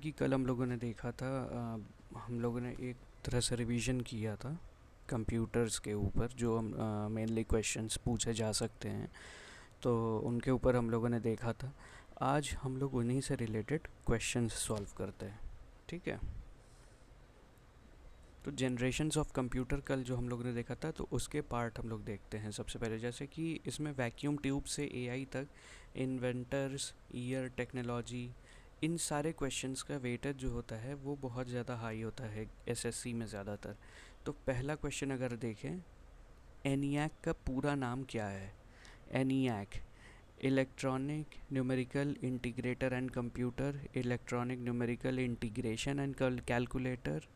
कि कल हम लोगों ने देखा था, हम लोगों ने एक तरह से रिवीजन किया था कंप्यूटर्स के ऊपर, जो हम मेनली क्वेश्चंस पूछे जा सकते हैं, तो उनके ऊपर हम लोगों ने देखा था। आज हम लोग उन्हीं से रिलेटेड क्वेश्चंस सॉल्व करते हैं, ठीक है। तो जनरेशन्स ऑफ कंप्यूटर कल जो हम लोगों ने देखा था, तो उसके पार्ट हम लोग देखते हैं। सबसे पहले जैसे कि इसमें वैक्यूम ट्यूब से एआई तक, इन्वेंटर्स, ईयर, टेक्नोलॉजी, इन सारे क्वेश्चंस का वेटेज जो होता है वो बहुत ज़्यादा हाई होता है एसएससी में ज़्यादातर। तो पहला क्वेश्चन अगर देखें, एनियाक का पूरा नाम क्या है? ENIAC, electronic numerical integrator and computer, electronic numerical integration and calculator,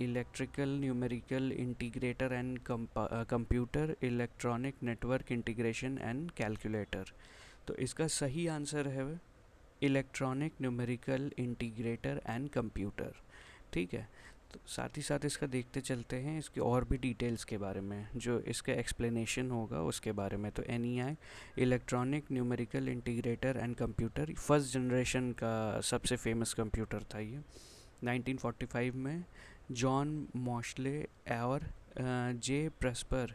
electrical numerical integrator and computer, electronic network integration and calculator. तो इसका सही आंसर है electronic numerical integrator and computer, ठीक है। तो साथ ही साथ इसका देखते चलते हैं इसके और भी डिटेल्स के बारे में, जो इसका एक्सप्लेनेशन होगा उसके बारे में। तो ENIAC, electronic numerical integrator and computer, first generation का सबसे फेमस कंप्यूटर था ये। 1945 में जॉन मॉशले और जे प्रेस्पर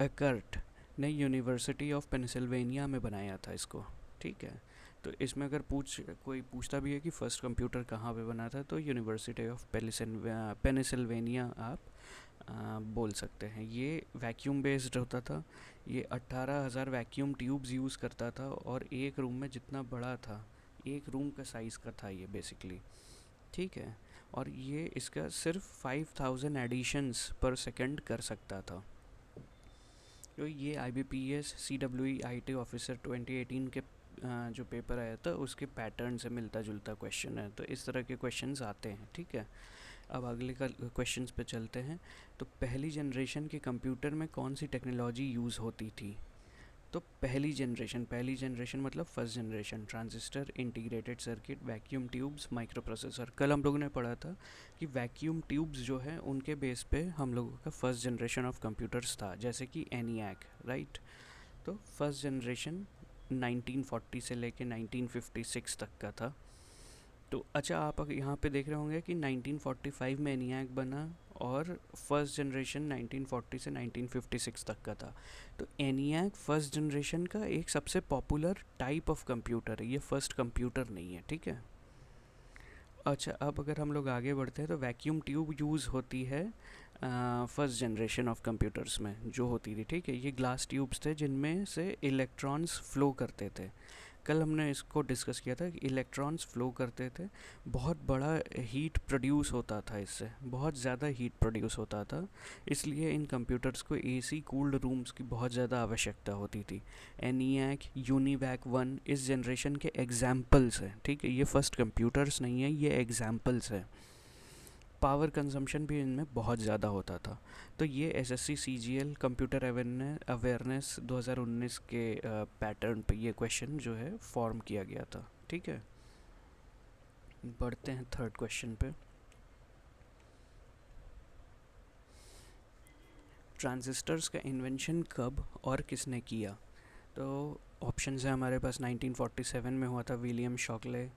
एकर्ट ने यूनिवर्सिटी ऑफ पेंसिल्वेनिया में बनाया था इसको, ठीक है। तो इसमें अगर कोई पूछता भी है कि फ़र्स्ट कंप्यूटर कहाँ पे बना था, तो यूनिवर्सिटी ऑफ पेनिसिल्वेनिया आप बोल सकते हैं। ये वैक्यूम बेस्ड होता था। ये 18,000 वैक्यूम ट्यूब्स यूज़ करता था, और एक रूम में जितना बड़ा था, एक रूम का साइज़ का था ये बेसिकली, ठीक है। और ये इसका सिर्फ 5,000 एडिशंस पर सेकंड कर सकता था। तो ये IBPS CWE-IT ऑफिसर 2018 के जो पेपर आया था उसके पैटर्न से मिलता जुलता क्वेश्चन है। तो इस तरह के क्वेश्चंस आते हैं, ठीक है। अब अगले क्वेश्चंस पे चलते हैं। तो पहली जनरेशन के कंप्यूटर में कौन सी टेक्नोलॉजी यूज़ होती थी? तो पहली जनरेशन मतलब first generation, transistor, integrated circuit, vacuum tubes, micro processor. कल हम लोगों ने पढ़ा था कि वैक्यूम ट्यूब्स जो है उनके बेस पे हम लोगों का फर्स्ट जनरेशन ऑफ कंप्यूटर्स था, जैसे कि एनियाक, राइट। तो फर्स्ट जनरेशन 1940 से लेके 1956 तक का था। तो अच्छा, आप यहाँ पे देख रहे होंगे कि 1945 में एनियाक बना, और फर्स्ट जनरेशन 1940 से 1956 तक का था। तो एनियाक फर्स्ट जनरेशन का एक सबसे पॉपुलर टाइप ऑफ कंप्यूटर है, ये फर्स्ट कंप्यूटर नहीं है, ठीक है। अच्छा, अब अगर हम लोग आगे बढ़ते हैं, तो वैक्यूम ट्यूब यूज़ होती है फर्स्ट जनरेशन ऑफ कंप्यूटर्स में जो होती थी, ठीक है। ये ग्लास ट्यूब्स थे जिनमें से इलेक्ट्रॉन्स फ्लो करते थे। कल हमने इसको डिस्कस किया था कि इलेक्ट्रॉन्स फ्लो करते थे, बहुत बड़ा हीट प्रोड्यूस होता था, इससे बहुत ज़्यादा हीट प्रोड्यूस होता था। इसलिए इन कंप्यूटर्स को एसी कूल्ड रूम्स की बहुत ज़्यादा आवश्यकता होती थी। एनियाक, यूनिवैक 1 इस जनरेशन के एग्जाम्पल्स हैं, ठीक है। ये फर्स्ट कंप्यूटर्स नहीं है, ये एग्जाम्पल्स हैं। पावर कंजम्पशन भी इनमें बहुत ज़्यादा होता था। तो ये एसएससी सीजीएल कंप्यूटर अवेयरनेस 2019 के पैटर्न पे ये क्वेश्चन जो है फॉर्म किया गया था, ठीक है। बढ़ते हैं थर्ड क्वेश्चन पे। ट्रांजिस्टर्स का इन्वेंशन कब और किसने किया? तो ऑप्शंस है हमारे पास। 1947 में हुआ था William Shockley,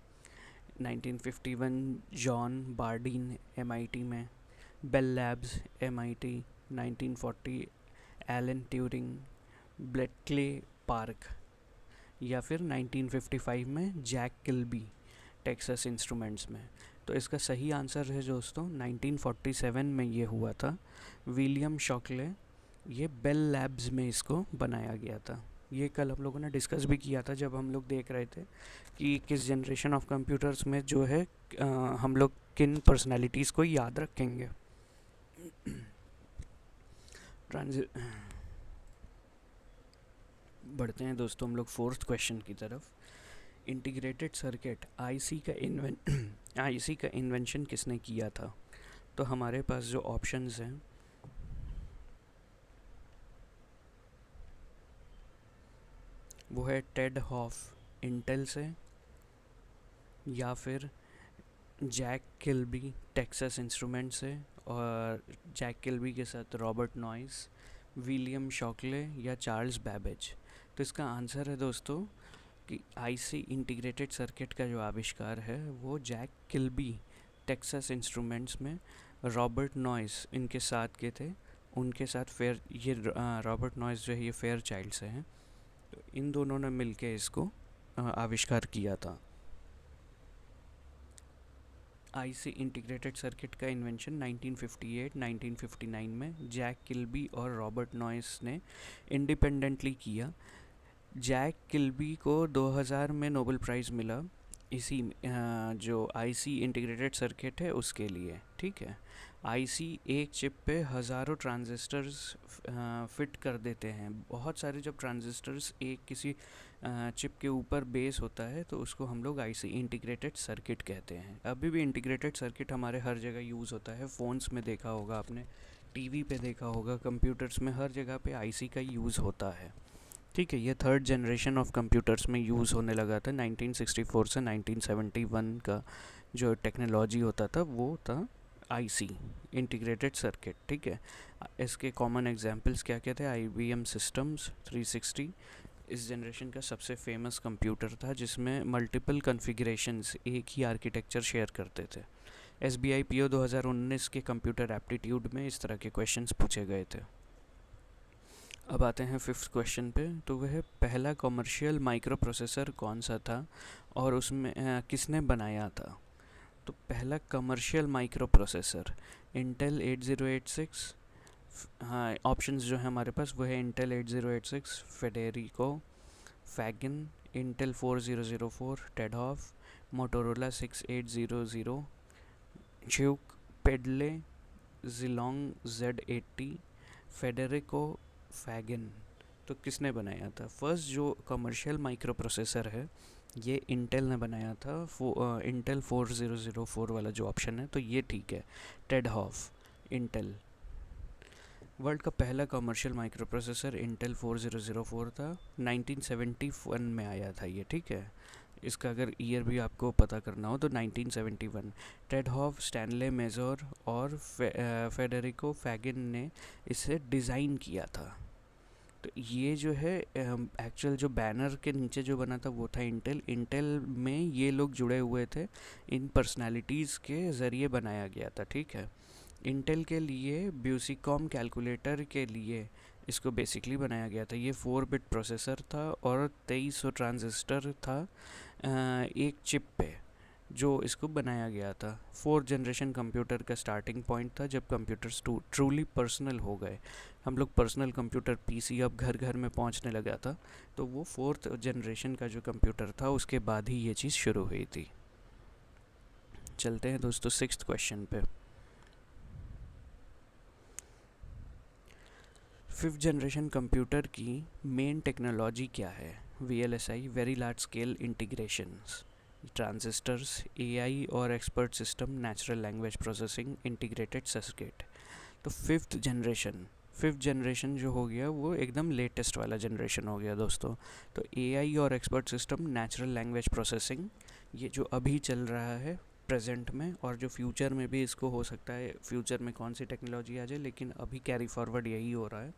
1951 John Bardeen MIT में, Bell Labs MIT, 1940 Alan Turing, Bletchley Park, या फिर 1955 में जैक किल्बी टेक्सास इंस्ट्रूमेंट्स में। तो इसका सही आंसर है दोस्तों 1947 में ये हुआ था। विलियम शॉकले, ये बेल लैब्स में इसको बनाया गया था। ये कल हम लोगों ने डिस्कस भी किया था जब हम लोग देख रहे थे कि किस जनरेशन ऑफ कंप्यूटर्स में जो है हम लोग किन पर्सनालिटीज़ को याद रखेंगे। बढ़ते हैं दोस्तों हम लोग फोर्थ क्वेश्चन की तरफ। इंटीग्रेटेड सर्किट आईसी का इन्वेंशन किसने किया था? तो हमारे पास जो ऑप्शंस हैं वो है टेड हॉफ इंटेल से, या फिर जैक किल्बी टेक्सास इंस्ट्रूमेंट से, और जैक किल्बी के साथ रॉबर्ट नॉइस, विलियम शॉकले या चार्ल्स बैबेज। तो इसका आंसर है दोस्तों कि आईसी इंटीग्रेटेड सर्किट का जो आविष्कार है वो जैक किल्बी टेक्सास इंस्ट्रूमेंट्स में रॉबर्ट नॉइस इनके साथ के थे। उनके साथ फेयर ये रॉबर्ट नॉइस जो है ये फेयर चाइल्ड से हैं, तो इन दोनों ने मिलके इसको आविष्कार किया था। आईसी इंटीग्रेटेड सर्किट का इन्वेंशन 1958-1959 में जैक किल्बी और रॉबर्ट नॉइस ने इंडिपेंडेंटली किया। जैक किल्बी को 2000 में नोबेल प्राइज़ मिला इसी जो आईसी इंटीग्रेटेड सर्किट है उसके लिए, ठीक है। आईसी एक चिप पे हज़ारों ट्रांजिस्टर्स फिट कर देते हैं। बहुत सारे जब ट्रांजिस्टर्स एक किसी चिप के ऊपर बेस होता है तो उसको हम लोग आईसी इंटीग्रेटेड सर्किट कहते हैं। अभी भी इंटीग्रेटेड सर्किट हमारे हर जगह यूज़ होता है। फ़ोन्स में देखा होगा आपने, टीवी पे देखा होगा, कंप्यूटर्स में, हर जगह पे आईसी का यूज़ होता है, ठीक है। ये थर्ड जनरेशन ऑफ कंप्यूटर्स में यूज़ होने लगा था 1964 से 1971 का जो टेक्नोलॉजी होता था वो था आईसी इंटीग्रेटेड सर्किट, ठीक है। इसके कॉमन एग्जांपल्स क्या क्या थे? IBM सिस्टम्स 360 इस जनरेशन का सबसे फेमस कंप्यूटर था जिसमें मल्टीपल कॉन्फ़िगरेशंस एक ही आर्किटेक्चर शेयर करते थे। SBI PO 2019 के कंप्यूटर एप्टीट्यूड में इस तरह के क्वेश्चंस पूछे गए थे। अब आते हैं फिफ्थ क्वेश्चन पे, तो वह पहला कमर्शियल माइक्रो प्रोसेसर कौन सा था और उसमें किसने बनाया था? तो पहला कमर्शियल माइक्रो प्रोसेसर इंटेल 8086, हाँ ऑप्शंस जो है हमारे पास वो है Intel 8086, Federico, फैगन, Intel 4004, टेडहॉफ, Motorola 6800, च्यूक, पेडले, जिलोंग Z80, Federico, फैगन। तो किसने बनाया था? फर्स्ट जो कमर्शियल माइक्रो प्रोसेसर है ये इंटेल ने बनाया था, इंटेल 4004 वाला जो ऑप्शन है, तो ये ठीक है। टेडहॉफ इंटेल। वर्ल्ड का पहला कमर्शियल माइक्रो प्रोसेसर इंटेल 4004 था, 1971 में आया था ये, ठीक है। इसका अगर ईयर भी आपको पता करना हो तो 1971। टेडहॉफ, स्टैनले मेजर और फेडेरिको फैगन ने इसे डिज़ाइन किया था। तो ये जो है एक्चुअल जो बैनर के नीचे जो बना था वो था इंटेल। इंटेल में ये लोग जुड़े हुए थे, इन पर्सनालिटीज़ के ज़रिए बनाया गया था, ठीक है। इंटेल के लिए ब्यूसिकॉम कैलकुलेटर के लिए इसको बेसिकली बनाया गया था। ये 4 बिट प्रोसेसर था और 2300 ट्रांजिस्टर था एक चिप पे जो इसको बनाया गया था। 4th जनरेशन कंप्यूटर का स्टार्टिंग पॉइंट था जब कंप्यूटर्स ट्रूली पर्सनल हो गए। हम लोग पर्सनल कंप्यूटर पीसी अब घर घर में पहुंचने लगा था, तो वो 4th जनरेशन का जो कंप्यूटर था उसके बाद ही ये चीज़ शुरू हुई थी। चलते हैं दोस्तों 6th क्वेश्चन पे। 5th जनरेशन कंप्यूटर की मेन टेक्नोलॉजी क्या है? VLSI, very large scale integrations, transistors, AI और expert system, natural language processing, integrated circuit. तो फिफ्थ जनरेशन जो हो गया वो एकदम लेटेस्ट वाला जनरेशन हो गया दोस्तों। तो AI और expert system, natural language processing, ये जो अभी चल रहा है प्रेजेंट में और जो फ्यूचर में भी इसको हो सकता है, फ्यूचर में कौन सी टेक्नोलॉजी आ जाए, लेकिन अभी कैरी फॉरवर्ड यही हो रहा है।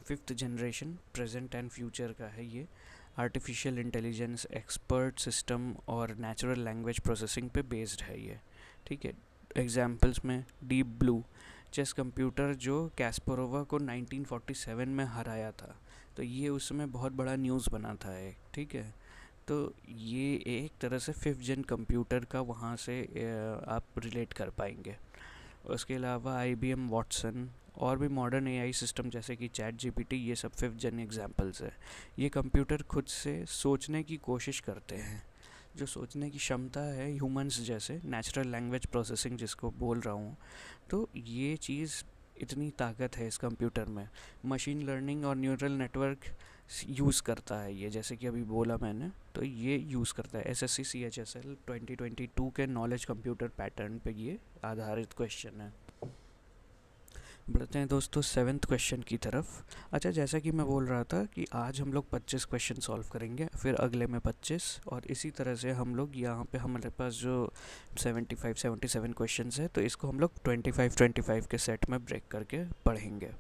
5th generation present and future का है ये। आर्टिफिशियल इंटेलिजेंस, एक्सपर्ट सिस्टम और नेचुरल लैंग्वेज प्रोसेसिंग पे बेस्ड है ये, ठीक है। एग्जाम्पल्स में डीप ब्लू चेस कंप्यूटर जो कैस्परोवा को 1947 में हराया था, तो ये उसमें बहुत बड़ा न्यूज़ बना था एक, ठीक है। तो ये एक तरह से 5th जन कंप्यूटर का वहाँ से आप रिलेट कर पाएंगे। उसके अलावा IBM वाटसन और भी मॉडर्न AI सिस्टम जैसे कि ChatGPT, ये सब 5th जन एग्जाम्पल्स है। ये कंप्यूटर खुद से सोचने की कोशिश करते हैं। जो सोचने की क्षमता है ह्यूमंस जैसे, नेचुरल लैंग्वेज प्रोसेसिंग जिसको बोल रहा हूँ, तो ये चीज़ इतनी ताकत है इस कंप्यूटर में। मशीन लर्निंग और न्यूरल नेटवर्क यूज़ करता है ये, जैसे कि अभी बोला मैंने, तो ये यूज़ करता है। SSC CHSL 2022 के नॉलेज कंप्यूटर पैटर्न पे ये आधारित क्वेश्चन है। बढ़ते हैं दोस्तों 7th क्वेश्चन की तरफ। अच्छा, जैसा कि मैं बोल रहा था कि आज हम लोग 25 क्वेश्चन सॉल्व करेंगे, फिर अगले में 25, और इसी तरह से हम लोग यहाँ पे हमारे पास जो 75-77 क्वेश्चंस है, तो इसको हम लोग 25-25 के सेट में ब्रेक करके पढ़ेंगे।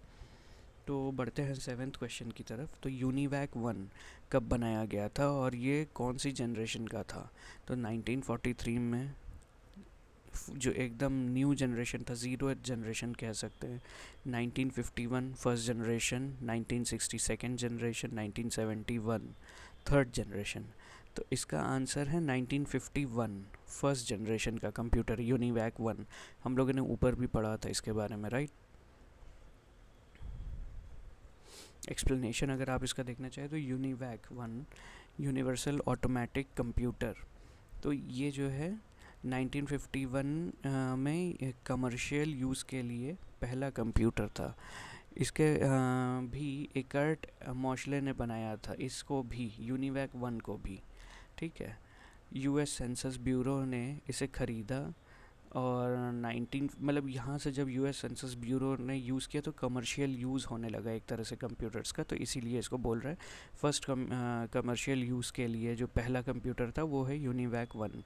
तो बढ़ते हैं सेवेंथ क्वेश्चन की तरफ। तो यूनिवैक वन कब बनाया गया था और ये कौन सी जनरेशन का था? तो 1943 में, जो एकदम न्यू जनरेशन था, ज़ीरो जनरेशन कह सकते हैं। 1951 first generation, 1960 second generation, 1971 third generation. तो इसका आंसर है 1951 फर्स्ट जनरेशन का कंप्यूटर यूनिवैक वन। हम लोगों ने ऊपर भी पढ़ा था इसके बारे में, राइट। एक्सप्लेनेशन अगर आप इसका देखना चाहें तो UNIVAC one universal automatic computer, तो ये जो है 1951 में कमर्शियल यूज़ के लिए पहला कंप्यूटर था। इसके भी एकर्ट मॉशले ने बनाया था इसको भी, यूनिवैक वन को भी, ठीक है। यूएस सेंसस ब्यूरो ने इसे ख़रीदा और 19 मतलब यहाँ से जब यूएस सेंसस ब्यूरो ने यूज़ किया तो कमर्शियल यूज़ होने लगा एक तरह से कंप्यूटर्स का, तो इसीलिए इसको बोल रहा है फर्स्ट कमर्शियल यूज़ के लिए जो पहला कंप्यूटर था वो है यूनिवैक वन।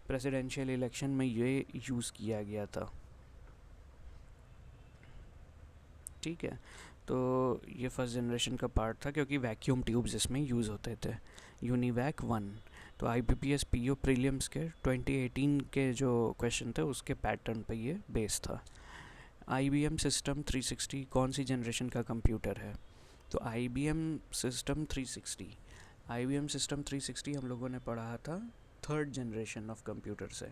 प्रेसिडेंशियल इलेक्शन में ये यूज़ किया गया था, ठीक है। तो ये फर्स्ट जनरेशन का पार्ट था क्योंकि वैक्यूम ट्यूब्स इसमें यूज़ होते थे। यूनिवैक वन तो IBPS PO प्रीलिम्स के 2018 के जो क्वेश्चन थे उसके पैटर्न पे ये बेस था। IBM सिस्टम 360 कौन सी जनरेशन का कंप्यूटर है? तो IBM सिस्टम 360 हम लोगों ने पढ़ा था थर्ड जनरेशन ऑफ कंप्यूटर से,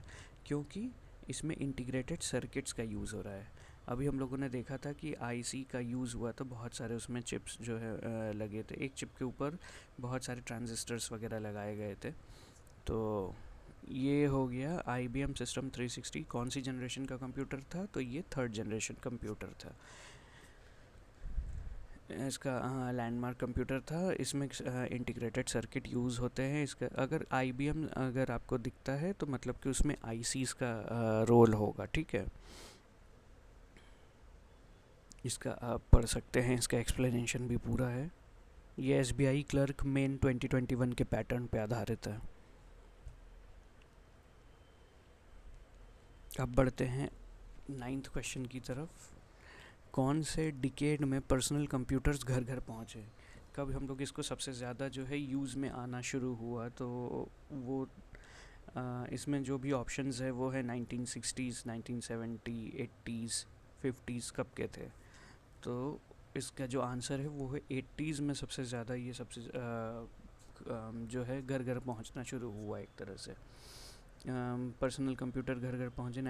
क्योंकि इसमें इंटीग्रेटेड सर्किट्स का यूज़ हो रहा है। अभी हम लोगों ने देखा था कि IC का यूज़ हुआ तो बहुत सारे उसमें चिप्स जो है लगे थे, एक चिप के ऊपर बहुत सारे ट्रांजिस्टर्स वगैरह लगाए गए थे। तो ये हो गया IBM सिस्टम 360 कौन सी जनरेशन का कंप्यूटर था? तो ये थर्ड जनरेशन कंप्यूटर था। इसका लैंडमार्क कंप्यूटर था, इसमें इंटीग्रेटेड सर्किट यूज़ होते हैं। इसका अगर IBM अगर आपको दिखता है तो मतलब कि उसमें ICs का रोल होगा, ठीक है। इसका आप पढ़ सकते हैं, इसका एक्सप्लेनेशन भी पूरा है। ये SBI क्लर्क मेन 2021 के पैटर्न पे आधारित है। अब बढ़ते हैं नाइन्थ क्वेश्चन की तरफ। कौन से डिकेड में पर्सनल कंप्यूटर्स घर घर पहुँचे? कब हम लोग इसको सबसे ज़्यादा जो है यूज़ में आना शुरू हुआ? तो वो इसमें जो भी ऑप्शंस है वो है 1960s, 1970, 80s, 50s कब के थे? तो इसका जो आंसर है वो है 80s में सबसे ज़्यादा ये सबसे जो है घर घर पहुंचना शुरू हुआ एक तरह से। पर्सनल कंप्यूटर घर घर पहुँचे।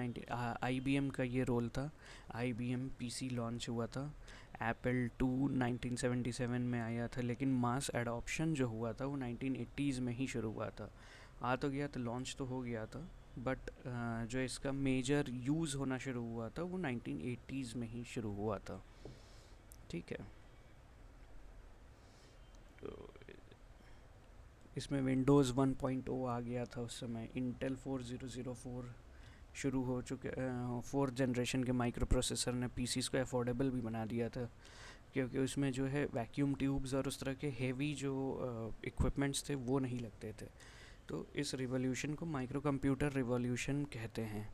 IBM का ये रोल था। IBM PC लॉन्च हुआ था। एप्पल 2 1977 में आया था, लेकिन मास एडॉप्शन जो हुआ था वो 1980s में ही शुरू हुआ था। आ तो गया तो लॉन्च तो हो गया था, बट जो इसका मेजर यूज़ होना शुरू हुआ था वो 1980s में ही शुरू हुआ था, ठीक है। तो इसमें विंडोज़ 1.0 आ गया था उस समय। इंटेल 4004 शुरू हो चुके, फोर्थ जनरेशन के माइक्रो प्रोसेसर ने PCs को अफोर्डेबल भी बना दिया था, क्योंकि उसमें जो है वैक्यूम ट्यूब्स और उस तरह के हेवी जो इक्विपमेंट्स थे वो नहीं लगते थे। तो इस रिवॉल्यूशन को माइक्रो कंप्यूटर रिवॉल्यूशन कहते हैं।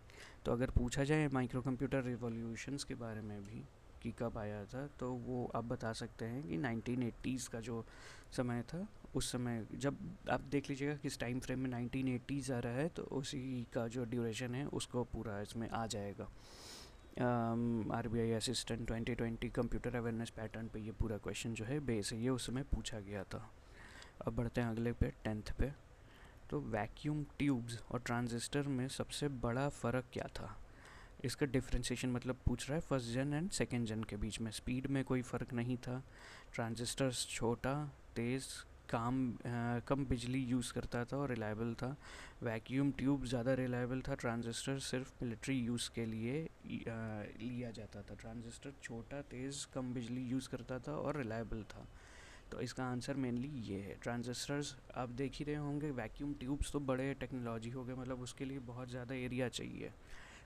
तो अगर पूछा जाए माइक्रो कंप्यूटर रिवॉल्यूशंस के बारे में भी कि कब आया था, तो वो आप बता सकते हैं कि 1980s का जो समय था, उस समय जब आप देख लीजिएगा किस टाइम फ्रेम में 1980s आ रहा है तो उसी का जो ड्यूरेशन है उसको पूरा इसमें आ जाएगा। RBI assistant 2020 computer awareness pattern पे ये पूरा क्वेश्चन जो है बेस है, ये उस समय पूछा गया था। अब बढ़ते हैं अगले पे, 10th पे। तो वैक्यूम ट्यूब्स और ट्रांजिस्टर में सबसे बड़ा फ़र्क क्या था? इसका डिफ्रेंशिएशन मतलब पूछ रहा है फर्स्ट जन एंड सेकेंड जन के बीच में। स्पीड में कोई फ़र्क नहीं था। ट्रांजिस्टर्स छोटा, तेज़, कम बिजली यूज़ करता था और रिलायबल था। वैक्यूम ट्यूब ज़्यादा रिलायबल था। ट्रांजिस्टर सिर्फ मिलिट्री यूज़ के लिए लिया जाता था। ट्रांजिस्टर छोटा, तेज़, कम बिजली यूज़ करता था और रिलायबल था। तो इसका आंसर मेनली ये है। ट्रांजिस्टर्स आप देख ही रहे होंगे, वैक्यूम ट्यूब्स तो बड़े टेक्नोलॉजी हो गए, मतलब उसके लिए बहुत ज़्यादा एरिया चाहिए,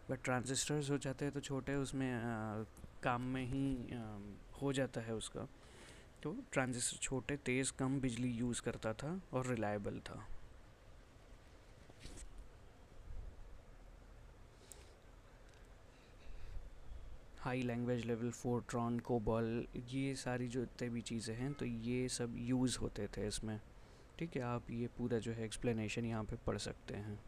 बट ट्रांजिस्टर्स हो जाते हैं तो छोटे, उसमें काम में ही हो जाता है उसका। तो ट्रांजिस्टर छोटे, तेज़, कम बिजली यूज़ करता था और रिलायबल था। High language level, Fortran, COBOL, ये सारी जो जितने भी चीज़ें हैं तो ये सब यूज़ होते थे इसमें। ठीक है, आप ये पूरा जो है एक्सप्लेनेशन यहाँ पे पढ़ सकते हैं।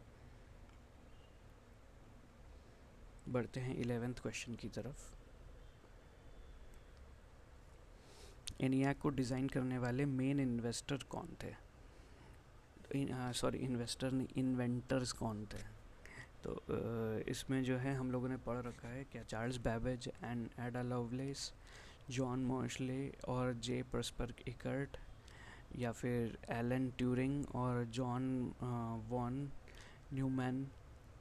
बढ़ते हैं 11th क्वेश्चन की तरफ। एनियाक को डिज़ाइन करने वाले मेन इन्वेस्टर कौन थे? सॉरी, इन्वेस्टर नहीं, इन्वेंटर्स कौन थे? तो इसमें जो है हम लोगों ने पढ़ रखा है क्या, Charles Babbage and Ada Lovelace, John Mauchly और जे प्रस्पर इकर्ट, या फिर एलन ट्यूरिंग और John von Neumann,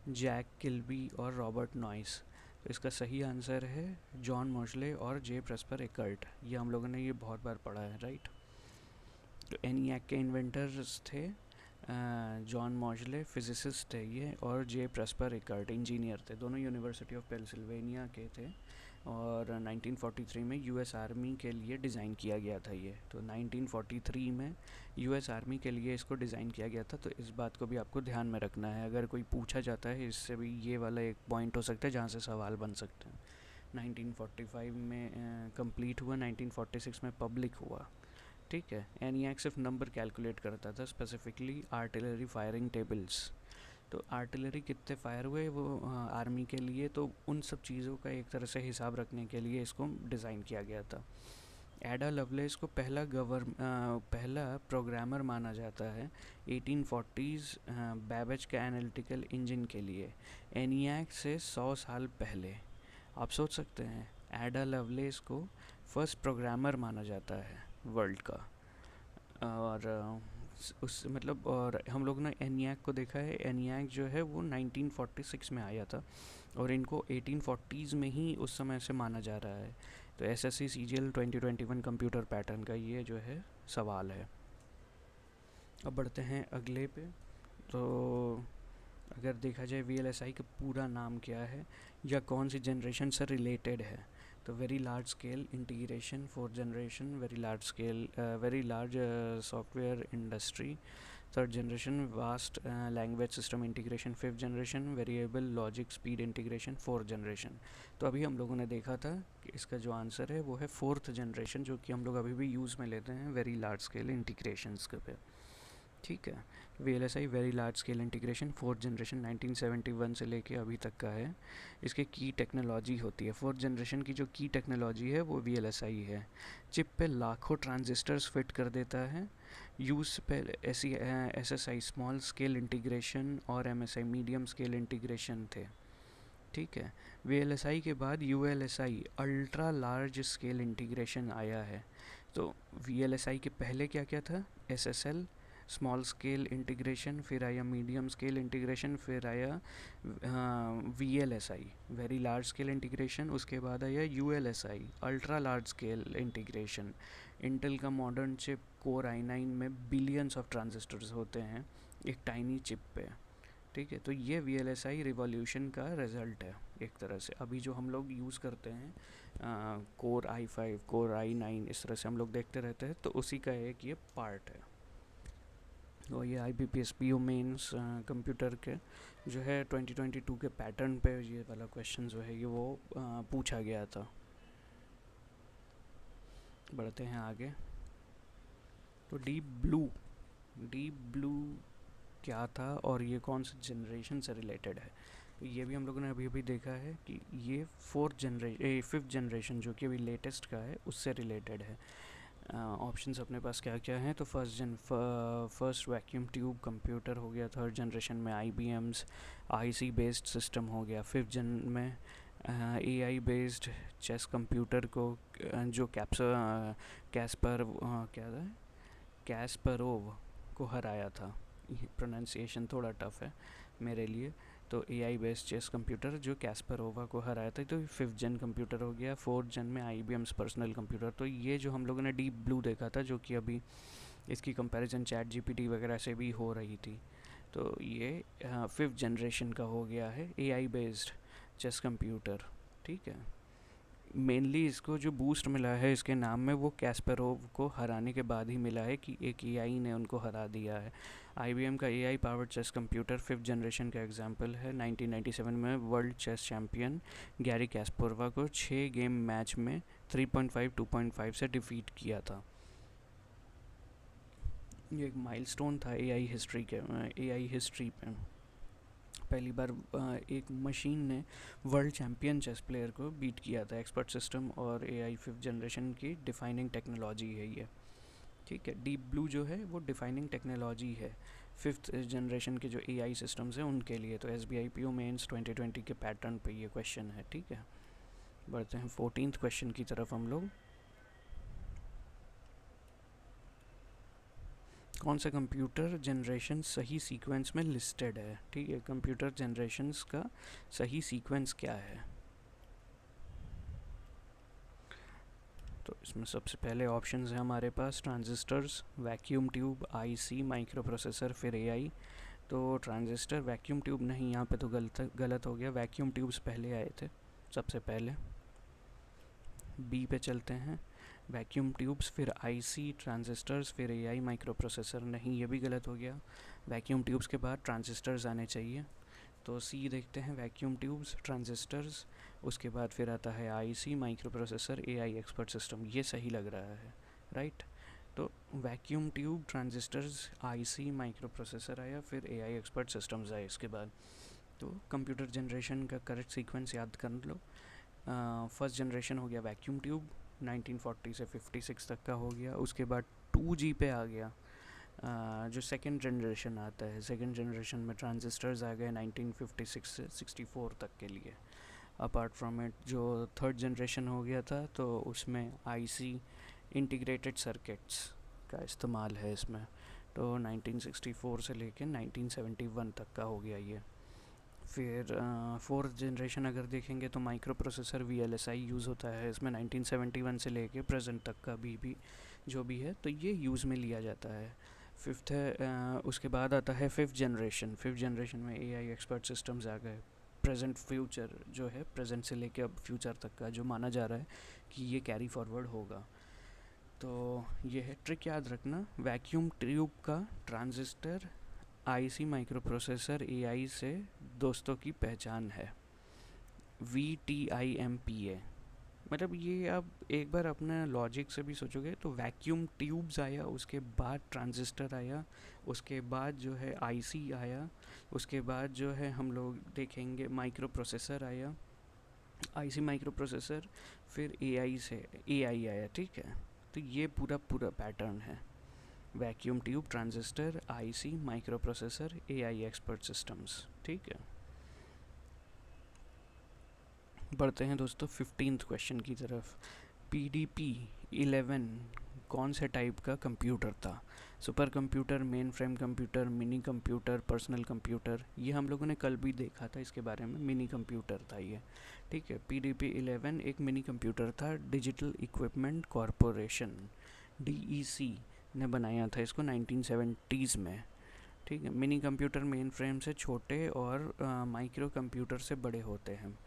Jack Kilby और रॉबर्ट नॉइस। तो इसका सही आंसर है जॉन मॉर्सले और जे प्रस्पर इकर्ट। ये हम लोगों ने ये बहुत बार पढ़ा है, राइट। तो एनियाक के इन्वेंटर्स थे जॉन मॉर्सले, फिजिसिस्ट थे ये, और जे प्रस्पर इकर्ट इंजीनियर थे। दोनों यूनिवर्सिटी ऑफ पेंसिल्वेनिया के थे और 1943 में यूएस आर्मी के लिए डिज़ाइन किया गया था ये। तो 1943 में यूएस आर्मी के लिए इसको डिज़ाइन किया गया था। तो इस बात को भी आपको ध्यान में रखना है, अगर कोई पूछा जाता है इससे भी ये वाला एक पॉइंट हो सकता है जहाँ से सवाल बन सकते हैं। 1945 में कंप्लीट हुआ, 1946 में पब्लिक हुआ। ठीक है, एनियाक सिर्फ नंबर कैलकुलेट करता था, स्पेसिफिकली आर्टिलरी फायरिंग टेबल्स। तो आर्टिलरी कितने फायर हुए वो आर्मी के लिए, तो उन सब चीज़ों का एक तरह से हिसाब रखने के लिए इसको डिज़ाइन किया गया था। एडा लवलेस को पहला प्रोग्रामर माना जाता है 1840s बैबेज के एनालिटिकल इंजन के लिए, एनियाक से 100 साल पहले। आप सोच सकते हैं, एडा लवलेस को फर्स्ट प्रोग्रामर माना जाता है वर्ल्ड का। और उस मतलब, और हम लोग ने एनियाक को देखा है, एनियाक जो है वो 1946 में आया था और इनको 1840s में ही उस समय से माना जा रहा है। तो एसएससी सीजीएल 2021 कंप्यूटर पैटर्न का ये जो है सवाल है। अब बढ़ते हैं अगले पे। तो अगर देखा जाए वीएलएसआई का पूरा नाम क्या है या कौन सी जनरेशन से रिलेटेड है, तो very large scale integration, fourth generation, very large software industry, third generation vast language system integration, fifth generation variable logic speed integration, fourth generation. तो अभी हम लोगों ने देखा था कि इसका जो आंसर है वो है फोर्थ जनरेशन, जो कि हम लोग अभी भी यूज़ में लेते हैं वेरी लार्ज स्केल इंटीग्रेशंस के पे। ठीक है, VLSI very large scale integration fourth generation 1971 से लेके अभी तक का है। इसके की टेक्नोलॉजी होती है, फोर्थ जनरेशन की जो की टेक्नोलॉजी है वो वीएलएसआई है। चिप पे लाखों ट्रांजिस्टर्स फिट कर देता है। यूज़ पे एसएसआई स्मॉल स्केल इंटीग्रेशन और एमएसआई मीडियम स्केल इंटीग्रेशन थे। ठीक है, वीएलएसआई के बाद ULSI ultra large scale integration आया है। तो वीएलएसआई के पहले क्या क्या था, एसएसएल स्मॉल स्केल इंटीग्रेशन, फिर आया मीडियम स्केल इंटीग्रेशन, फिर आया VLSI very large scale integration, उसके बाद आया ULSI ultra large scale integration. Intel का मॉडर्न चिप कोर i9 में बिलियंस ऑफ ट्रांजिस्टर्स होते हैं एक टाइनी चिप पे। ठीक है, तो ये वीएलएसआई रिवॉल्यूशन का रिज़ल्ट है एक तरह से। अभी जो हम लोग यूज़ करते हैं कोर i5, कोर i9, इस तरह से हम लोग देखते रहते हैं, तो उसी का एक ये पार्ट है। और ये IBPS PO मेंस कंप्यूटर के जो है 2022 के पैटर्न पे ये वाला क्वेश्चन जो है ये वो पूछा गया था। बढ़ते हैं आगे। तो डीप ब्लू क्या था और ये कौन सी जनरेशन से रिलेटेड है, तो ये भी हम लोगों ने अभी अभी देखा है कि ये फिफ्थ जनरेशन जो कि अभी लेटेस्ट का है उससे रिलेटेड है। ऑप्शंस अपने पास क्या क्या हैं, तो फर्स्ट वैक्यूम ट्यूब कंप्यूटर हो गया, थर्ड जनरेशन में IBM's आईसी बेस्ड सिस्टम हो गया, फिफ्थ जन में AI बेस्ड चेस कंप्यूटर को जो कैस्परोव को हराया था। प्रोनाउंसिएशन थोड़ा टफ है मेरे लिए। तो AI बेस्ड चेस कंप्यूटर जो कैस्परोवा को हराया था, तो फिफ्थ जन कंप्यूटर हो गया। फोर्थ जन में IBM's पर्सनल कंप्यूटर। तो ये जो हम लोगों ने डीप ब्लू देखा था, जो कि अभी इसकी कंपैरिजन ChatGPT वगैरह से भी हो रही थी, तो ये फिफ्थ जनरेशन का हो गया है AI बेस्ड चेस कंप्यूटर। ठीक है, मेनली इसको जो बूस्ट मिला है इसके नाम में वो कैस्परोव को हराने के बाद ही मिला है कि एक AI ने उनको हरा दिया है। IBM का AI powered chess computer 5th generation का एग्जाम्पल है। 1997 में world chess champion Garry Kasparov को 6 गेम मैच में 3.5 2.5 से डिफीट किया था। ये एक माइलस्टोन था AI हिस्ट्री के, AI हिस्ट्री पे पहली बार एक मशीन ने वर्ल्ड चैम्पियन चेस प्लेयर को बीट किया था। एक्सपर्ट सिस्टम और AI 5th जनरेशन की डिफाइनिंग टेक्नोलॉजी है ये, ठीक है। डीप ब्लू जो है वो डिफाइनिंग टेक्नोलॉजी है 5th जनरेशन के जो AI सिस्टम्स हैं उनके लिए। तो SBI PO मेंस 2020 के पैटर्न पे ये क्वेश्चन है, ठीक है। बढ़ते हैं 14th क्वेश्चन की तरफ हम लोग। कौन सा कंप्यूटर जनरेशन सही सीक्वेंस में लिस्टेड है, ठीक है। कंप्यूटर जनरेशन्स का सही सीक्वेंस क्या है? तो इसमें सबसे पहले ऑप्शंस हैं हमारे पास transistors, vacuum tube, IC, microprocessor, फिर AI। तो ट्रांजिस्टर, वैक्यूम ट्यूब नहीं, यहाँ पे तो गलत हो गया। वैक्यूम ट्यूब्स पहले आए थे सबसे पहले। बी पे चलते हैं, वैक्यूम ट्यूब्स, फिर IC, ट्रांजिस्टर्स, फिर AI, माइक्रो प्रोसेसर। नहीं, ये भी गलत हो गया। वैक्यूम ट्यूब्स के बाद ट्रांजिस्टर्स आने चाहिए। तो सी देखते हैं, वैक्यूम ट्यूब्स, ट्रांजिस्टर्स, उसके बाद फिर आता है IC, micro processor, AI, expert system. ये सही लग रहा है, राइट। तो vacuum tube, transistors, IC, micro processor आया, फिर AI, एक्सपर्ट सिस्टम्स आए इसके बाद। तो कंप्यूटर जनरेशन का करेक्ट सीक्वेंस याद कर लो। फर्स्ट जनरेशन हो गया वैक्यूम ट्यूब, 1940 से 56 तक का हो गया। उसके बाद 2G पे आ गया। जो सेकेंड जनरेशन आता है, सेकेंड जनरेशन में ट्रांजिस्टर्स आ गए 1956 से 64 तक के लिए। अपार्ट फ्रॉम इट जो थर्ड जनरेशन हो गया था तो उसमें IC, इंटीग्रेटेड सर्किट्स का इस्तेमाल है इसमें। तो 1964 से लेके 1971 तक का हो गया ये। फिर फोर्थ जनरेशन अगर देखेंगे तो माइक्रो प्रोसेसर VLSI यूज़ होता है इसमें 1971 से लेके प्रेजेंट तक का भी जो भी है तो ये यूज़ में लिया जाता है। फिफ्थ है उसके बाद आता है फिफ्थ जनरेशन में AI, एक्सपर्ट सिस्टम्स आ गए। प्रेजेंट फ्यूचर जो है, प्रेजेंट से लेके अब फ्यूचर तक का जो माना जा रहा है कि ये कैरी फॉरवर्ड होगा। तो ये है, ट्रिक याद रखना, वैक्यूम ट्यूब का transistor, IC, micro processor, AI से दोस्तों की पहचान है। VTIMPA, मतलब ये आप एक बार अपने लॉजिक से भी सोचोगे तो वैक्यूम ट्यूब्स आया, उसके बाद ट्रांजिस्टर आया, उसके बाद जो है IC आया, उसके बाद जो है हम लोग देखेंगे माइक्रो प्रोसेसर आया, IC, माइक्रो प्रोसेसर, फिर AI से AI आया, ठीक है। तो ये पूरा पैटर्न है, vacuum tube, transistor, IC, micro processor, AI, expert systems, ठीक है। बढ़ते हैं दोस्तों 15th क्वेश्चन की तरफ। PDP-11 कौन से टाइप का कंप्यूटर था? Super computer, main frame computer, mini computer, personal computer. ये हम लोगों ने कल भी देखा था इसके बारे में, मिनी कंप्यूटर था ये, ठीक है। PDP-11 एक मिनी कंप्यूटर था। डिजिटल इक्विपमेंट कॉरपोरेशन DEC ने बनाया था इसको 1970s में, ठीक है। मिनी कंप्यूटर मेन फ्रेम से छोटे और माइक्रो कंप्यूटर से बड़े होते हैं।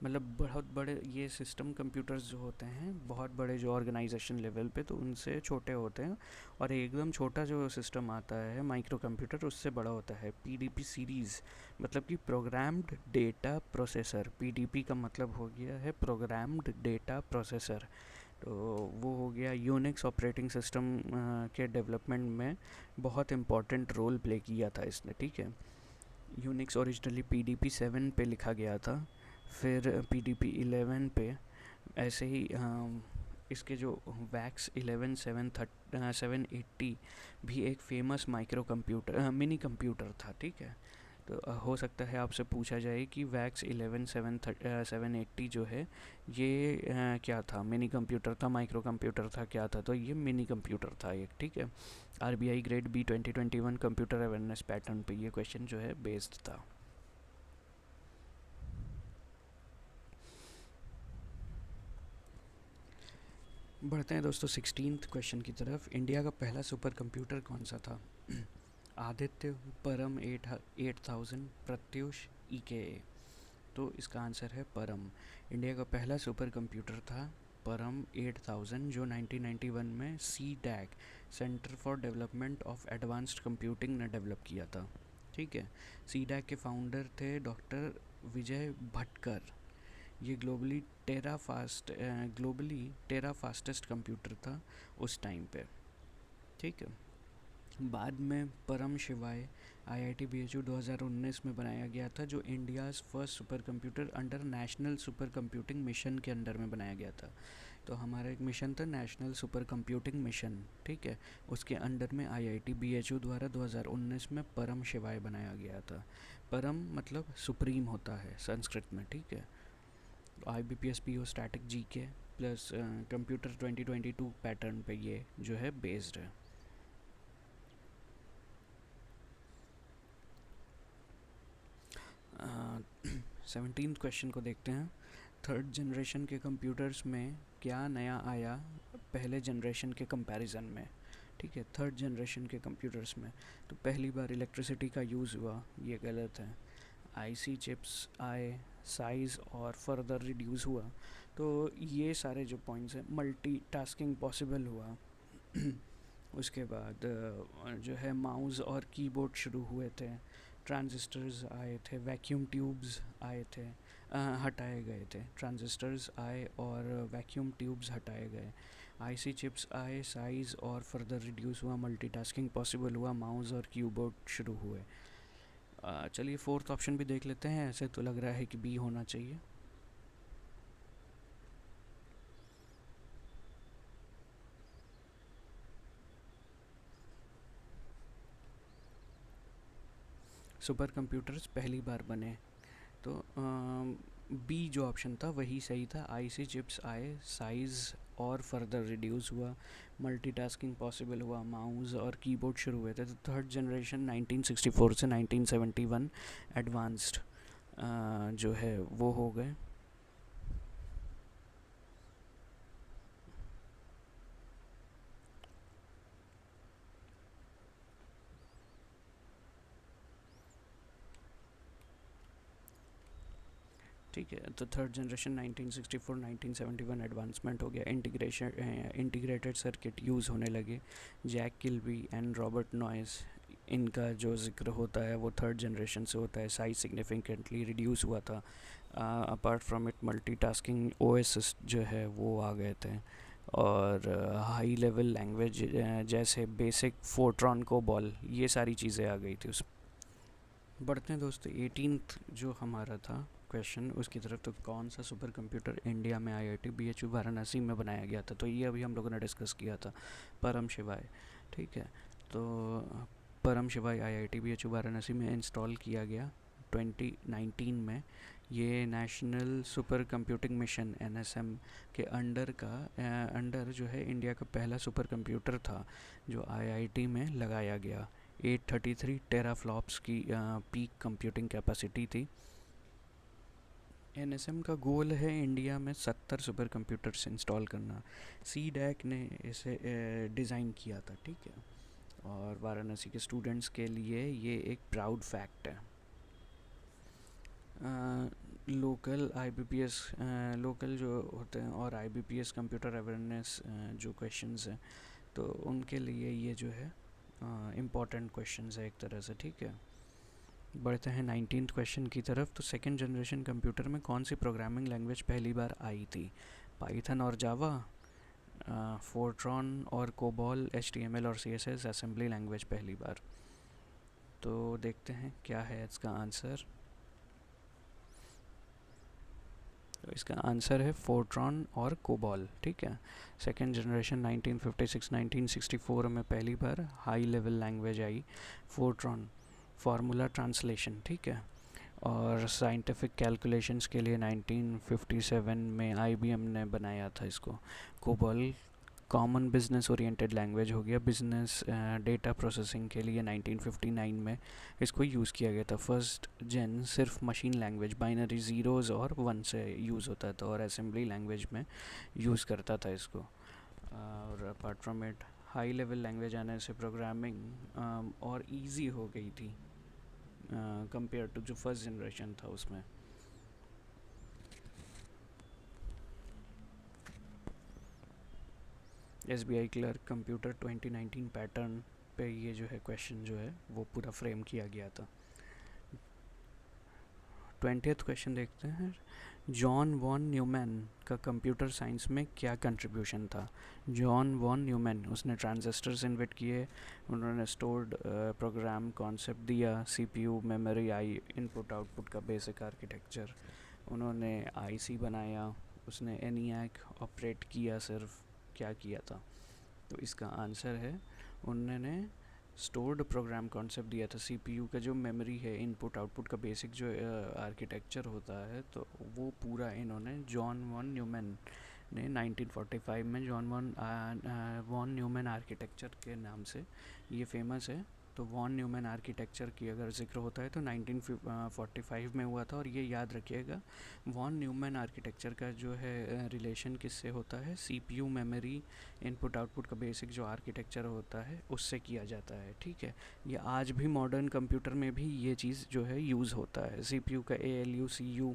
मतलब बहुत बड़े ये सिस्टम कंप्यूटर्स जो होते हैं, बहुत बड़े जो ऑर्गेनाइजेशन लेवल पे, तो उनसे छोटे होते हैं। और एकदम छोटा जो सिस्टम आता है माइक्रो कंप्यूटर, उससे बड़ा होता है। PDP सीरीज़ मतलब कि प्रोग्राम्ड डेटा प्रोसेसर। PDP का मतलब हो गया है प्रोग्राम्ड डेटा प्रोसेसर। तो वो हो गया यूनिक्स ऑपरेटिंग सिस्टम के डेवलपमेंट में बहुत इम्पॉर्टेंट रोल प्ले किया था इसने, ठीक है। यूनिक्स ओरिजिनली PDP-7 पे लिखा गया था, फिर PDP-11 पे। ऐसे ही इसके जो वैक्स 11 780 भी एक famous micro computer mini computer था, ठीक है। तो हो सकता है आपसे पूछा जाए कि वैक्स 11 780 जो है ये क्या था, मिनी कंप्यूटर था, माइक्रो कंप्यूटर था, क्या था? तो ये मिनी कंप्यूटर था एक, ठीक है। RBI grade B 2021 computer awareness pattern पे ये क्वेश्चन जो है बेस्ड था। बढ़ते हैं दोस्तों 16th क्वेश्चन की तरफ। इंडिया का पहला सुपर कंप्यूटर कौन सा था? आदित्य, परम 8000, प्रत्युष, EKA। तो इसका आंसर है परम। इंडिया का पहला सुपर कंप्यूटर था परम 8000 जो 1991 में C DAC centre for development of advanced computing ने डेवलप किया था। ठीक है, सी डैक के फाउंडर थे डॉक्टर विजय भटकर। ये ग्लोबली टेरा फास्टेस्ट कंप्यूटर था उस टाइम पे। ठीक है, बाद में परम शिवाय IIT BHU 2019 में बनाया गया था, जो India's first super computer under national super computing mission के अंडर में बनाया गया था। तो हमारा एक मिशन था नेशनल सुपर कंप्यूटिंग मिशन। ठीक है, उसके अंडर में IIT BHU द्वारा 2019 में परम शिवाय बनाया गया था। परम मतलब सुप्रीम होता है संस्कृत में। ठीक है, IBPS PO static GK plus computer 2022 pattern पे ये जो है बेस्ड है। 17th क्वेश्चन को देखते हैं। थर्ड जनरेशन के कंप्यूटर्स में क्या नया आया पहले जनरेशन के कंपैरिजन में। ठीक है, थर्ड जनरेशन के कंप्यूटर्स में तो पहली बार इलेक्ट्रिसिटी का यूज़ हुआ, ये गलत है। IC चिप्स आए, साइज़ और फर्दर रिड्यूस हुआ, तो ये सारे जो पॉइंट्स हैं। मल्टीटास्किंग पॉसिबल हुआ उसके बाद जो है माउस और कीबोर्ड शुरू हुए थे। ट्रांजिस्टर्स आए थे, वैक्यूम ट्यूब्स आए थे, हटाए गए थे। ट्रांजिस्टर्स आए और वैक्यूम ट्यूब्स हटाए गए। IC चिप्स आए, साइज़ और फर्दर रिड्यूस हुआ, मल्टीटास्किंग पॉसिबल हुआ, माउस और कीबोर्ड शुरू हुए। चलिए फोर्थ ऑप्शन भी देख लेते हैं, ऐसे तो लग रहा है कि B होना चाहिए। सुपर कंप्यूटर्स पहली बार बने, तो बी जो ऑप्शन था वही सही था। IC चिप्स आए, साइज़ और फर्दर रिड्यूस हुआ, मल्टीटास्किंग पॉसिबल हुआ, माउस और कीबोर्ड शुरू हुए थे। तो थर्ड जनरेशन 1964 से 1971 एडवांस्ड जो है वो हो गए। ठीक है, तो थर्ड जनरेशन 1964-1971 एडवांसमेंट हो गया। इंटीग्रेटेड सर्किट यूज़ होने लगे। Jack Kilby and Robert Noyce, इनका जो जिक्र होता है वो थर्ड जनरेशन से होता है। साइज सिग्निफिकेंटली रिड्यूस हुआ था। Apart from it multitasking OS जो है वो आ गए थे, और हाई लेवल लैंग्वेज जैसे बेसिक, फोर्ट्रॉन, कोबॉल, ये सारी चीज़ें आ गई थी उस। बढ़ते हैं दोस्तों 18th जो हमारा था क्वेश्चन उसकी तरफ। तो कौन सा सुपर कंप्यूटर इंडिया में IIT BHU वाराणसी में बनाया गया था, तो ये अभी हम लोगों ने डिस्कस किया था, परम शिवाय। ठीक है, तो परम शिवाय IIT BHU वाराणसी में इंस्टॉल किया गया 2019 में। ये national super computing mission NSM के अंडर जो है इंडिया का पहला सुपर कंप्यूटर था जो IIT में लगाया गया। 833 टेराफ्लॉप्स की पीक कंप्यूटिंग कैपेसिटी थी। NSM का गोल है इंडिया में 70 सुपर कंप्यूटर्स इंस्टॉल करना। सी डैक ने इसे डिज़ाइन किया था। ठीक है, और वाराणसी के स्टूडेंट्स के लिए ये एक प्राउड फैक्ट है। लोकल IBPS लोकल जो होते हैं और IBPS कंप्यूटर अवेयरनेस जो क्वेश्चंस हैं, तो उनके लिए ये जो है इम्पॉर्टेंट क्वेश्चंस है एक तरह से। ठीक है, बढ़ते हैं 19th क्वेश्चन की तरफ। तो सेकेंड जनरेशन कंप्यूटर में कौन सी प्रोग्रामिंग लैंग्वेज पहली बार आई थी। पाइथन और जावा, फोर्ट्रॉन और कोबॉल, HTML और CSS, असेंबली लैंग्वेज पहली बार। तो देखते हैं क्या है इसका आंसर। तो इसका आंसर है फोर्ट्रॉन और कोबॉल। ठीक है, सेकेंड जनरेशन 1956-1964 में पहली बार हाई लेवल लैंग्वेज आई फोर्ट्रॉन, फार्मूला ट्रांसलेशन। ठीक है, और साइंटिफिक कैलकुलेशंस के लिए 1957 में IBM ने बनाया था इसको। COBOL common business oriented language हो गया, बिजनेस डेटा प्रोसेसिंग के लिए 1959 में इसको यूज़ किया गया था। फर्स्ट जेन सिर्फ मशीन लैंग्वेज, बाइनरी ज़ीरोज़ और वन से यूज़ होता था, और असेंबली लैंग्वेज में यूज़ करता था इसको। और apart from it high level language आने से प्रोग्रामिंग और इजी हो गई थी कंपेयर टू जो फर्स्ट जनरेशन था उसमें। SBI क्लर्क कंप्यूटर 2019 पैटर्न पे ये जो है क्वेश्चन जो है वो पूरा फ्रेम किया गया था। 20th क्वेश्चन देखते हैं। जॉन वॉन न्यूमैन का कंप्यूटर साइंस में क्या कंट्रीब्यूशन था? जॉन वॉन न्यूमैन, उसने ट्रांजिस्टर्स इन्वेंट किए, उन्होंने स्टोर्ड प्रोग्राम कॉन्सेप्ट दिया, CPU मेमोरी आई इनपुट आउटपुट का बेसिक आर्किटेक्चर, उन्होंने IC बनाया, उसने ENIAC ऑपरेट किया, सिर्फ क्या किया था? तो इसका आंसर है उन्होंने स्टोर्ड प्रोग्राम कॉन्सेप्ट दिया था। CPU का जो मेमोरी है, इनपुट आउटपुट का बेसिक जो आर्किटेक्चर होता है, तो वो पूरा इन्होंने जॉन वॉन न्यूमैन ने 1945 में जॉन वॉन न्यूमैन आर्किटेक्चर के नाम से ये फेमस है। तो वॉन न्यूमैन आर्किटेक्चर की अगर जिक्र होता है तो 1945 में हुआ था। और ये याद रखिएगा, वॉन न्यूमैन आर्किटेक्चर का जो है रिलेशन किससे होता है? CPU मेमोरी इनपुट आउटपुट का बेसिक जो आर्किटेक्चर होता है उससे किया जाता है, ठीक है। ये आज भी मॉडर्न कंप्यूटर में भी ये चीज़ जो है यूज़ होता है। CPU का ALU CU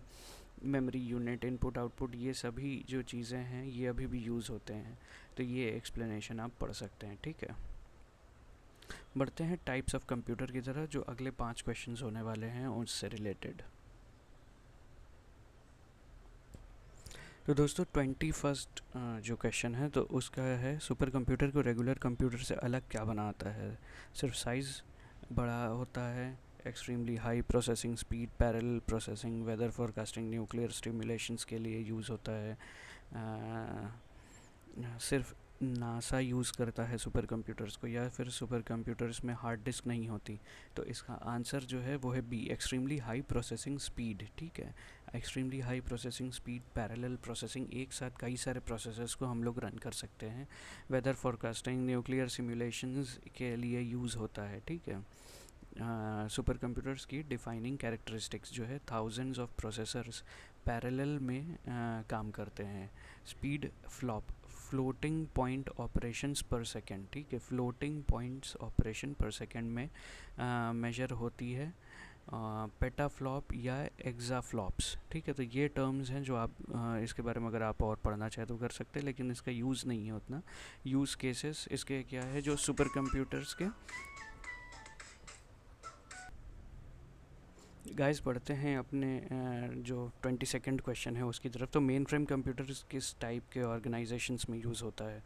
memory unit input output, ये सभी जो चीज़ें हैं ये अभी भी यूज़ होते हैं। तो ये एक्सप्लेनेशन आप पढ़ सकते हैं, ठीक है। बढ़ते हैं टाइप्स ऑफ कंप्यूटर की तरह, जो अगले 5 क्वेश्चंस होने वाले हैं उससे रिलेटेड। तो दोस्तों 21st जो क्वेश्चन है तो उसका है, सुपर कंप्यूटर को रेगुलर कंप्यूटर से अलग क्या बनाता है? सिर्फ साइज़ बड़ा होता है, extremely high processing speed, parallel processing, weather forecasting, nuclear stimulations के लिए यूज़ होता है, सिर्फ नासा यूज़ करता है सुपर कंप्यूटर्स को, या फिर सुपर कंप्यूटर्स में हार्ड डिस्क नहीं होती? तो इसका आंसर जो है वो है B, extremely high processing speed, ठीक है। Extremely high processing speed, parallel processing, एक साथ कई सारे प्रोसेसर्स को हम लोग रन कर सकते हैं। वेदर फोरकास्टिंग, न्यूक्लियर सिमुलेशंस के लिए यूज़ होता है, ठीक है। सुपर कंप्यूटर्स की डिफाइनिंग कैरेक्टरिस्टिक्स जो है, थाउजेंड्स ऑफ प्रोसेसर्स पैरेलल में काम करते हैं। स्पीड फ्लोटिंग पॉइंट ऑपरेशंस पर सेकेंड, ठीक है, फ्लोटिंग पॉइंट्स ऑपरेशन पर सेकेंड में मेजर होती है। पेटाफ्लॉप या एक्साफ्लॉप्स, ठीक है। तो ये टर्म्स हैं जो आप इसके बारे में अगर आप और पढ़ना चाहें तो कर सकते हैं, लेकिन इसका यूज़ नहीं है उतना। यूज़ केसेस इसके क्या है, जो सुपर कंप्यूटर्स के गाइस बढ़ते हैं अपने जो 22nd क्वेश्चन है उसकी तरफ। तो मेन फ्रेम कंप्यूटर्स किस टाइप के ऑर्गेनाइजेशंस में यूज़ होता है?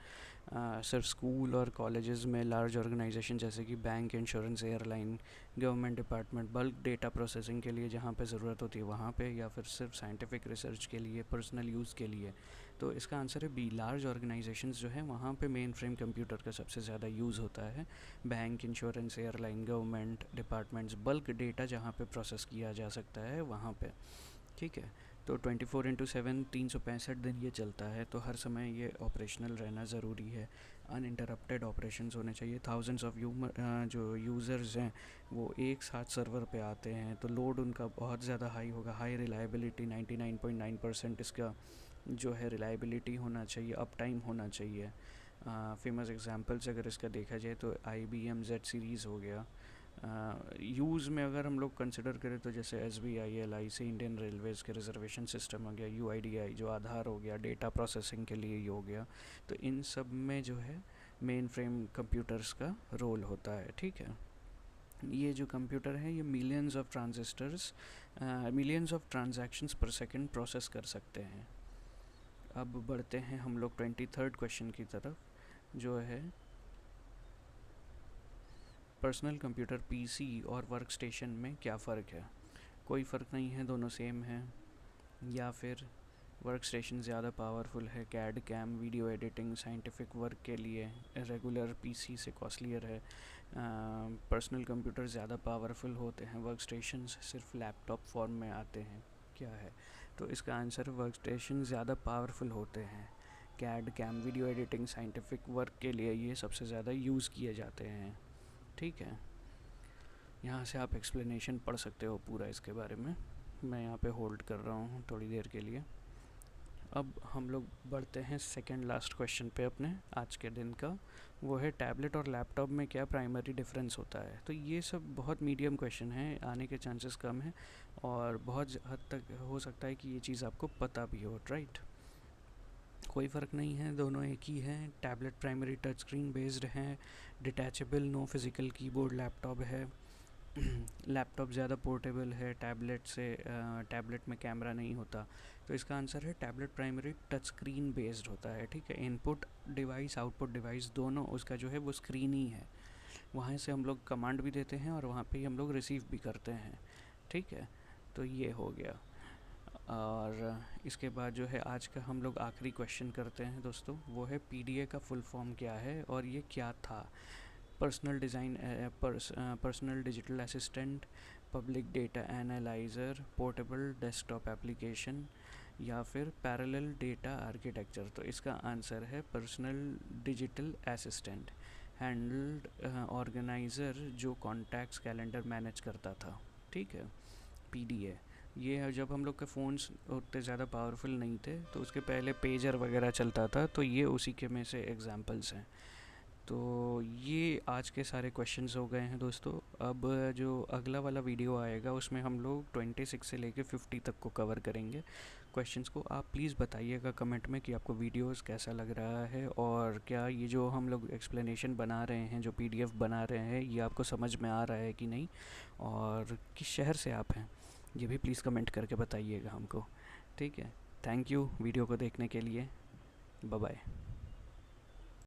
सिर्फ स्कूल और कॉलेजेस में, लार्ज ऑर्गेनाइजेशन जैसे कि bank, insurance, airline, government department, bulk data processing के लिए जहाँ पे ज़रूरत होती है वहाँ पे, या फिर सिर्फ साइंटिफिक रिसर्च के लिए, पर्सनल यूज़ के लिए? तो इसका आंसर है बी, लार्ज ऑर्गेनाइजेशंस जो है वहाँ पे मेन फ्रेम कंप्यूटर का सबसे ज़्यादा यूज़ होता है। Bank, insurance, airline, government departments, bulk data जहाँ पे प्रोसेस किया जा सकता है वहाँ पे, ठीक है। तो 24/7 365 दिन ये चलता है, तो हर समय ये ऑपरेशनल रहना ज़रूरी है। अनइंटरप्टेड ऑपरेशंस होने चाहिए। थाउजेंड्स ऑफ जो यूज़र्स हैं वो एक साथ सर्वर पे आते हैं, तो लोड उनका बहुत ज़्यादा हाई होगा। हाई रिलायबिलिटी 99.9% इसका जो है रिलायबिलिटी होना चाहिए, अप टाइम होना चाहिए। फेमस एग्जांपल्स अगर इसका देखा जाए तो IBM Z सीरीज़ हो गया। यूज़ में अगर हम लोग कंसिडर करें तो जैसे SBI, LIC, इंडियन रेलवेज़ के रिजर्वेशन सिस्टम हो गया, UIDI जो आधार हो गया, डेटा प्रोसेसिंग के लिए ये हो गया। तो इन सब में जो है मेन फ्रेम कंप्यूटर्स का रोल होता है, ठीक है। ये जो कंप्यूटर है ये millions of transistors, millions of transactions पर सेकंड प्रोसेस कर सकते हैं। अब बढ़ते हैं हम लोग 23rd क्वेश्चन की तरफ, जो है पर्सनल कंप्यूटर PC और वर्क स्टेशन में क्या फ़र्क है? कोई फ़र्क नहीं है, दोनों सेम है, या फिर वर्क स्टेशन ज़्यादा पावरफुल है, CAD CAM video editing scientific work के लिए, रेगुलर PC से कॉस्टलियर है, पर्सनल कंप्यूटर ज़्यादा पावरफुल होते हैं, वर्क स्टेशन सिर्फ लैपटॉप फॉर्म में आते हैं, क्या है? तो इसका आंसर वर्क स्टेशन ज़्यादा पावरफुल होते हैं। CAD CAM video editing scientific work के लिए ये सबसे ज़्यादा यूज़ किए जाते हैं, ठीक है। यहाँ से आप एक्सप्लेनेशन पढ़ सकते हो पूरा इसके बारे में। मैं यहाँ पे होल्ड कर रहा हूँ थोड़ी देर के लिए। अब हम लोग बढ़ते हैं सेकंड लास्ट क्वेश्चन पे अपने आज के दिन का। वो है टैबलेट और लैपटॉप में क्या प्राइमरी डिफरेंस होता है? तो ये सब बहुत मीडियम क्वेश्चन है, आने के चांसेस कम है, और बहुत हद तक हो सकता है कि ये चीज़ आपको पता भी हो, राइट। कोई फ़र्क नहीं है, दोनों एक ही हैं। Tablet primary touch screen based हैं, detachable no physical keyboard laptop है। लैपटॉप ज़्यादा पोर्टेबल है टैबलेट से, टैबलेट में कैमरा नहीं होता। तो इसका आंसर है tablet primary touch screen based होता है, ठीक है। इनपुट डिवाइस आउटपुट डिवाइस दोनों उसका जो है वो स्क्रीन ही है, वहाँ से हम लोग कमांड भी देते हैं और वहाँ पे ही हम लोग रिसीव भी करते हैं, ठीक है। तो ये हो गया। और इसके बाद जो है आज का हम लोग आखिरी क्वेश्चन करते हैं दोस्तों, वो है पीडीए का फुल फॉर्म क्या है और ये क्या था। Personal digital assistant, public data analyser, portable desktop application, या फिर पैरेलल डेटा आर्किटेक्चर। तो इसका आंसर है personal digital assistant, handled organiser जो कॉन्टैक्ट्स कैलेंडर मैनेज करता था, ठीक है। पीडीए ये है, जब हम लोग के फ़ोन्स उतने ज़्यादा पावरफुल नहीं थे तो उसके पहले पेजर वगैरह चलता था, तो ये उसी के में से एग्जांपल्स हैं। तो ये आज के सारे क्वेश्चंस हो गए हैं दोस्तों। अब जो अगला वाला वीडियो आएगा उसमें हम लोग 26 से लेके 50 तक को कवर करेंगे क्वेश्चंस को। आप प्लीज़ बताइएगा कमेंट में कि आपको वीडियोस कैसा लग रहा है, और क्या ये जो हम लोग एक्सप्लेनेशन बना रहे हैं, जो पीडीएफ बना रहे हैं, ये आपको समझ में आ रहा है कि नहीं, और किस शहर से आप हैं ये भी प्लीज़ कमेंट करके बताइएगा हमको, ठीक है। थैंक यू वीडियो को देखने के लिए। Bye bye.